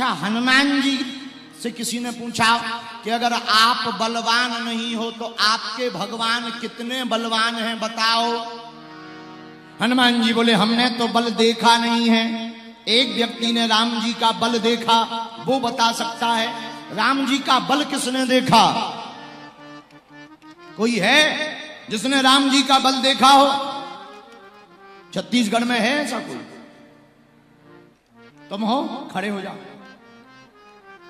अच्छा, हनुमान जी से किसी ने पूछा कि अगर आप बलवान नहीं हो तो आपके भगवान कितने बलवान हैं बताओ। हनुमान जी बोले हमने तो बल देखा नहीं है। एक व्यक्ति ने राम जी का बल देखा, वो बता सकता है। राम जी का बल किसने देखा? कोई है जिसने राम जी का बल देखा हो? छत्तीसगढ़ में है ऐसा कोई? तुम हो, खड़े हो जाओ।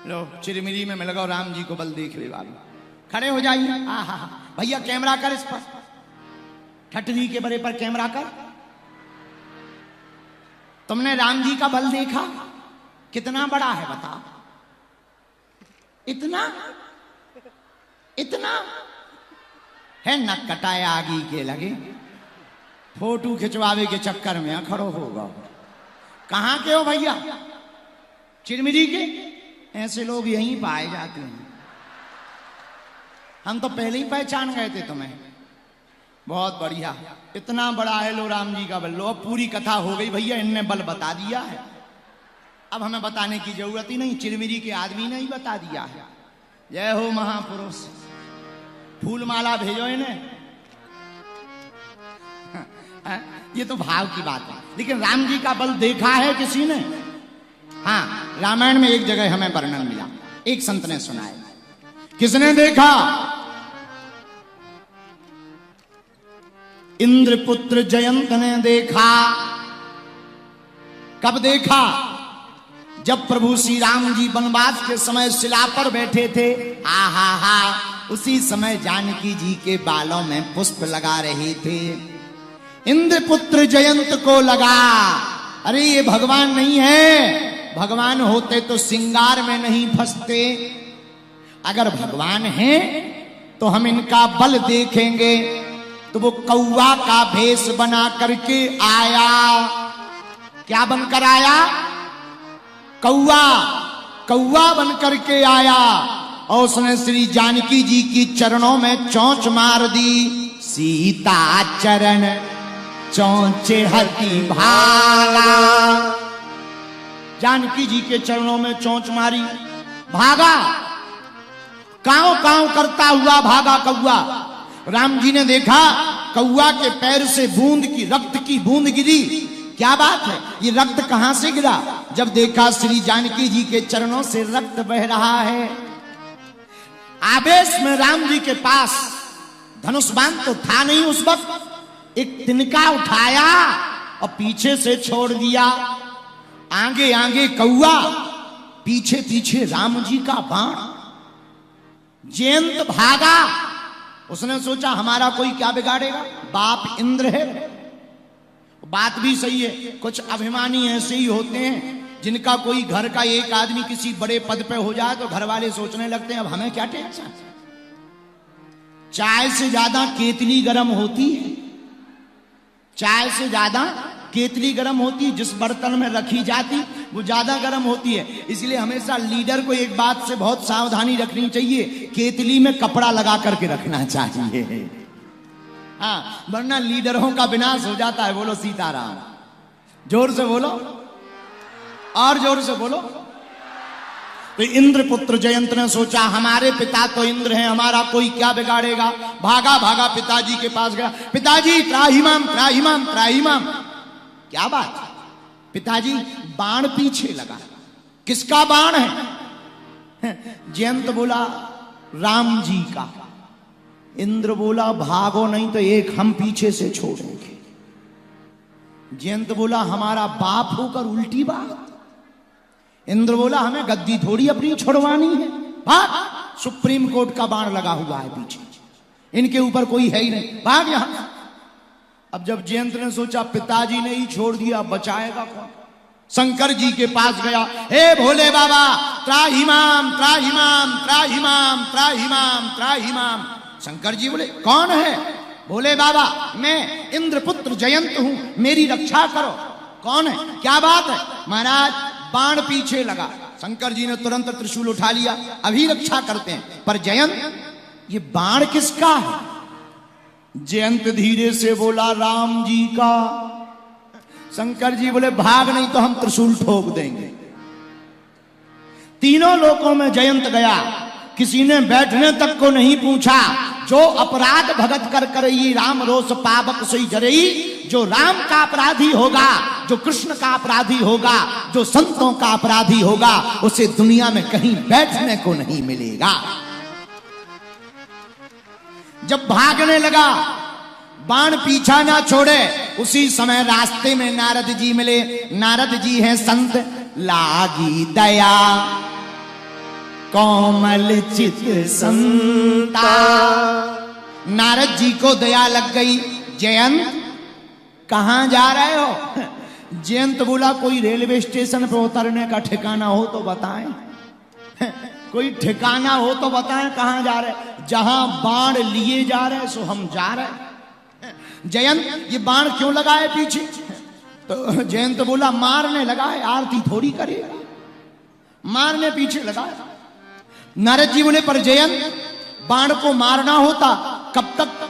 लो चिरमिरी में मिल गो, राम जी को बल देख ले वाले, खड़े हो जाइए। भैया कैमरा कर इस पर, ठटरी के बड़े पर कैमरा कर। तुमने राम जी का बल देखा? कितना बड़ा है बता? इतना इतना है, नक कटाए आगी के लगे, फोटो खिंचवावे के चक्कर में खड़ो होगा। कहां के हो भैया? चिरमिरी के? ऐसे लोग यहीं पाए जाते हैं। हम तो पहले ही पहचान गए थे तुम्हें। बहुत बढ़िया, इतना बड़ा है लो राम जी का बल। लो पूरी कथा हो गई भैया, इनने बल बता दिया है, अब हमें बताने की जरूरत ही नहीं, चिरमिरी के आदमी ने ही बता दिया है। जय हो महापुरुष, फूल माला भेजो इन्हें। ये तो भाव की बात है, लेकिन राम जी का बल देखा है किसी ने? हाँ, रामायण में एक जगह हमें वर्णन मिला, एक संत ने सुनाया। किसने देखा? इंद्रपुत्र जयंत ने देखा। कब देखा? जब प्रभु श्री राम जी वनवास के समय शिला पर बैठे थे। आहा, उसी समय जानकी जी के बालों में पुष्प लगा रहे थे। इंद्रपुत्र जयंत को लगा अरे ये भगवान नहीं है, भगवान होते तो सिंगार में नहीं फंसते। अगर भगवान हैं तो हम इनका बल देखेंगे। तो वो कौवा का भेष बना करके आया। क्या बनकर आया? कौवा बन करके आया, और उसने श्री जानकी जी की चरणों में चोंच मार दी। सीता चरण चोंचे हति भागा। जानकी जी के चरणों में चोंच मारी, भागा, कांव कांव करता हुआ भागा कौवा। राम जी ने देखा कौवा के पैर से बूंद की, रक्त की बूंद गिरी। क्या बात है, ये रक्त कहां से गिरा? जब देखा श्री जानकी जी के चरणों से रक्त बह रहा है। आवेश में राम जी के पास धनुष बाण तो था नहीं उस वक्त, एक तिनका उठाया और पीछे से छोड़ दिया। आगे आगे कौवा, पीछे पीछे राम जी का बाण। जयंत भागा, उसने सोचा हमारा कोई क्या बिगाड़ेगा, बाप इंद्र है। बात भी सही है, कुछ अभिमानी ऐसे ही होते हैं जिनका कोई घर का एक आदमी किसी बड़े पद पे हो जाए तो घर वाले सोचने लगते हैं अब हमें क्या टेंशन। चाय से ज्यादा केतली गर्म होती है, चाय से ज्यादा केतली गर्म होती है। जिस बर्तन में रखी जाती वो ज्यादा गर्म होती है। इसलिए हमेशा लीडर को एक बात से बहुत सावधानी रखनी चाहिए, केतली में कपड़ा लगा करके रखना चाहिए। हाँ, वरना लीडरों का विनाश हो जाता है। बोलो सीताराम, जोर से बोलो, और जोर से बोलो। तो इंद्रपुत्र जयंत ने सोचा हमारे पिता तो इंद्र हैं, हमारा कोई क्या बिगाड़ेगा। भागा भागा पिताजी के पास गया। पिताजी त्राहिमाम त्राहिमाम त्राहिमाम। क्या बात? पिताजी बाण पीछे लगा। किसका बाण है? जयंत बोला राम जी का। इंद्र बोला भागो नहीं तो एक हम पीछे से छोड़ेंगे। जयंत बोला हमारा बाप होकर उल्टी बात। इंद्र बोला हमें गद्दी थोड़ी अपनी छुड़वानी है, भाग। सुप्रीम कोर्ट का बाण लगा हुआ है पीछे, इनके ऊपर कोई है ही नहीं, भाग यहां। अब जब जयंत ने सोचा पिताजी ने ही छोड़ दिया, बचाएगा कौन? शंकर जी के पास गया। हे भोले बाबा त्राहिमाम त्राहिमाम त्राहिमाम त्राहिमाम त्राहिमाम। शंकर जी बोले कौन है? भोले बाबा मैं इंद्रपुत्र जयंत हूं, मेरी रक्षा करो। कौन है? क्या बात है? महाराज बाण पीछे लगा। शंकर जी ने तुरंत त्रिशूल उठा लिया, अभी रक्षा करते हैं। पर जयंत ये बाण किसका है? जयंत धीरे से बोला राम जी का। शंकर जी बोले भाग नहीं तो हम त्रिशूल ठोक देंगे। तीनों लोकों में जयंत गया, किसी ने बैठने तक को नहीं पूछा। जो अपराध भगत कर करई राम रोष पावक सोई जरई, जो राम का अपराधी होगा, जो कृष्ण का अपराधी होगा, जो संतों का अपराधी होगा, उसे दुनिया में कहीं बैठने को नहीं मिलेगा। जब भागने लगा, बाण पीछा ना छोड़े, उसी समय रास्ते में नारद जी मिले। नारद जी हैं संत, लागी दया कोमल चित संता। नारद जी को दया लग गई। जयंत कहां जा रहे हो? जयंत बोला कोई रेलवे स्टेशन पर उतरने का ठिकाना हो तो बताएं। कोई ठिकाना हो तो बताएं कहां जा रहे? जहां बाण लिए जा रहे सो हम जा रहे। जयंत ये बाण क्यों लगाए पीछे? तो जयंत बोला मारने लगा है, आरती थोड़ी करेगा, मारने पीछे लगा है। नारद जी बोले पर जयंत बाण को मारना होता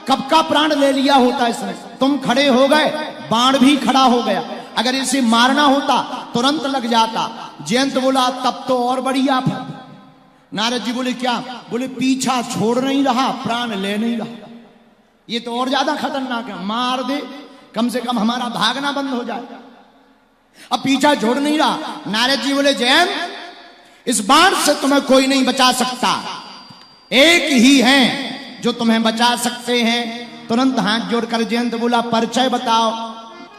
कब का प्राण ले लिया होता इसने। तुम खड़े हो गए, बाण भी खड़ा हो गया। अगर इसे मारना होता तुरंत लग जाता। जयंत बोला तब तो और बड़ी आफत। नारद जी बोले क्या? बोले पीछा छोड़ नहीं रहा, प्राण ले नहीं रहा, ये तो और ज्यादा खतरनाक है। मार दे, कम से कम हमारा भागना बंद हो जाए। अब पीछा छोड़ नहीं रहा। नारद जी बोले जयंत इस बाण से तुम्हें कोई नहीं बचा सकता, एक ही है जो तुम्हें बचा सकते हैं। तुरंत हाथ जोड़कर जयंत बोला परिचय बताओ,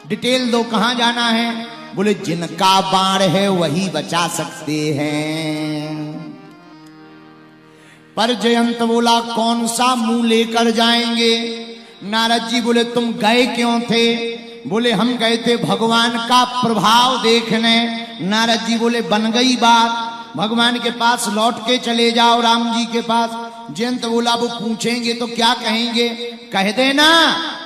डिटेल दो, कहां जाना है? बोले जिनका बाण है वही बचा सकते हैं। पर जयंत बोला कौन सा मुंह लेकर जाएंगे? नारद जी बोले तुम गए क्यों थे? बोले हम गए थे भगवान का प्रभाव देखने। नारद जी बोले बन गई बात, भगवान के पास लौट के चले जाओ, राम जी के पास। जयंत बोला वो पूछेंगे तो क्या कहेंगे? कह देना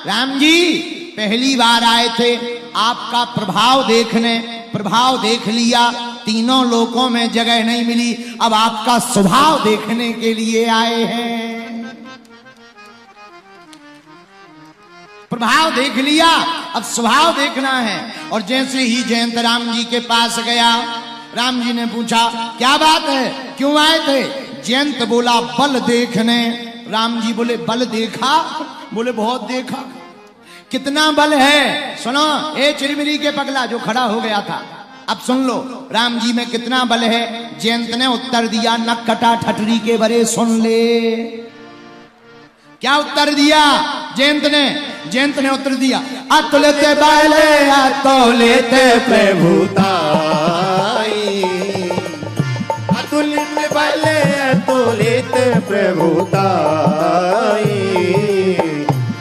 राम जी पहली बार आए थे आपका प्रभाव देखने, प्रभाव देख लिया, तीनों लोकों में जगह नहीं मिली, अब आपका स्वभाव देखने के लिए आए हैं। प्रभाव देख लिया, अब स्वभाव देखना है। और जैसे ही जयंत राम जी के पास गया, राम जी ने पूछा क्या बात है, क्यों आए थे? जयंत बोला बल देखने। राम जी बोले बल देखा? बोले बहुत देखा। कितना बल है? सुनो ए चिरमिरी के पगला जो खड़ा हो गया था, अब सुन लो राम जी में कितना बल है। जयंत ने उत्तर दिया नक कटा ठटरी के बरे सुन ले। क्या उत्तर दिया जयंत ने? जयंत ने उत्तर दिया अतुलित बले अतुलित प्रभुताई, अतुलित बले अतुलित प्रभुताई,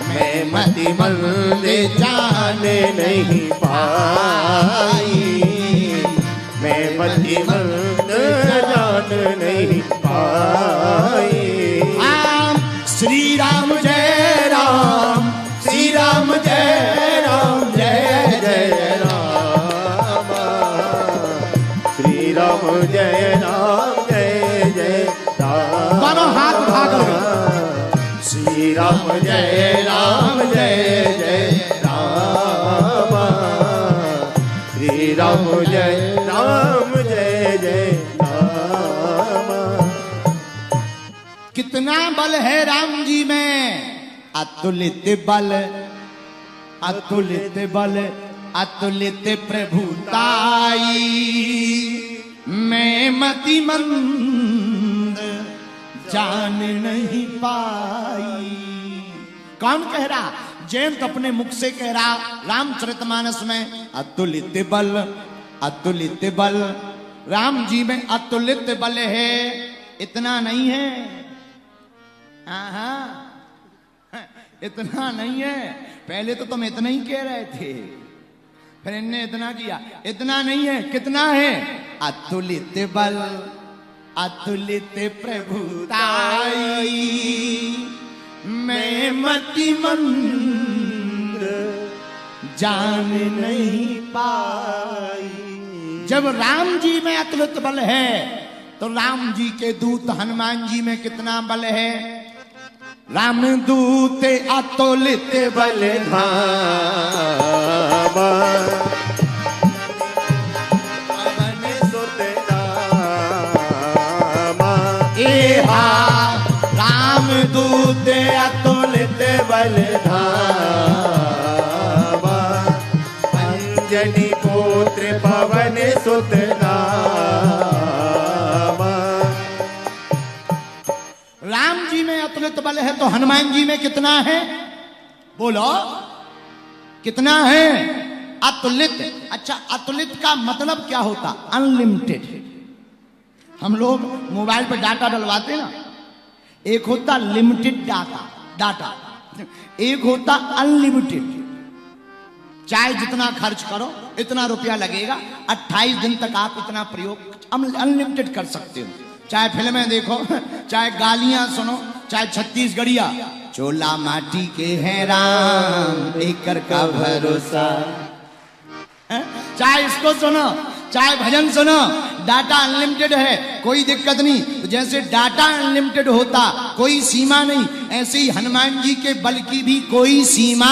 मैं मति मंद जान नहीं पाई, मैं मति मंद जान नहीं पाई। श्री राम जय राम, श्री राम जय राम, जय जय राम, श्री राम जय राम, जय जय राम। दोनों हाथ उठा कर श्री राम जय राम, जय जय राम, श्री राम जय राम, जय जय राम। कितना बल है राम जी में? अतुलित बल, अतुलित बल, अतुलित प्रभुताई, मैं मति मंद जान नहीं पाई। कौन कह रहा? जयंत अपने मुख से कह रहा रामचरितमानस में अतुलित बल, अतुलित बल। राम जी में अतुलित बल है, इतना नहीं है। हाँ, इतना नहीं है। पहले तो तुम इतना ही कह रहे थे, फिर इनने इतना किया। इतना नहीं है, कितना है? अतुलित बल, अतुलित प्रभुताई, मैं मति मंद जान नहीं पाई। जब राम जी में अतुलित बल है तो राम जी के दूत हनुमान जी में कितना बल है? राम दूत अतुलित बल धामा, पवन सुत नामा, बल धामा, अंजनी पुत्र पवन सुत नामा। राम जी में अतुलित बल है तो हनुमान जी में कितना है? बोलो कितना है? अतुलित। अच्छा, अतुलित का मतलब क्या होता? अनलिमिटेड। हम लोग मोबाइल पर डाटा डलवाते ना, एक होता लिमिटेड डाटा, एक होता अनलिमिटेड। चाहे जितना खर्च करो इतना रुपया लगेगा, 28 दिन तक आप इतना प्रयोग अनलिमिटेड कर सकते हो। चाहे फिल्में देखो, चाहे गालियां सुनो, चाहे छत्तीसगढ़िया चोला माटी के हैं राम एकर का भरोसा, चाहे इसको सुनो चाहे भजन सुनो, डाटा अनलिमिटेड है, कोई दिक्कत नहीं। तो जैसे डाटा अनलिमिटेड होता, कोई सीमा नहीं, ऐसे ही हनुमान जी के बल की भी कोई सीमा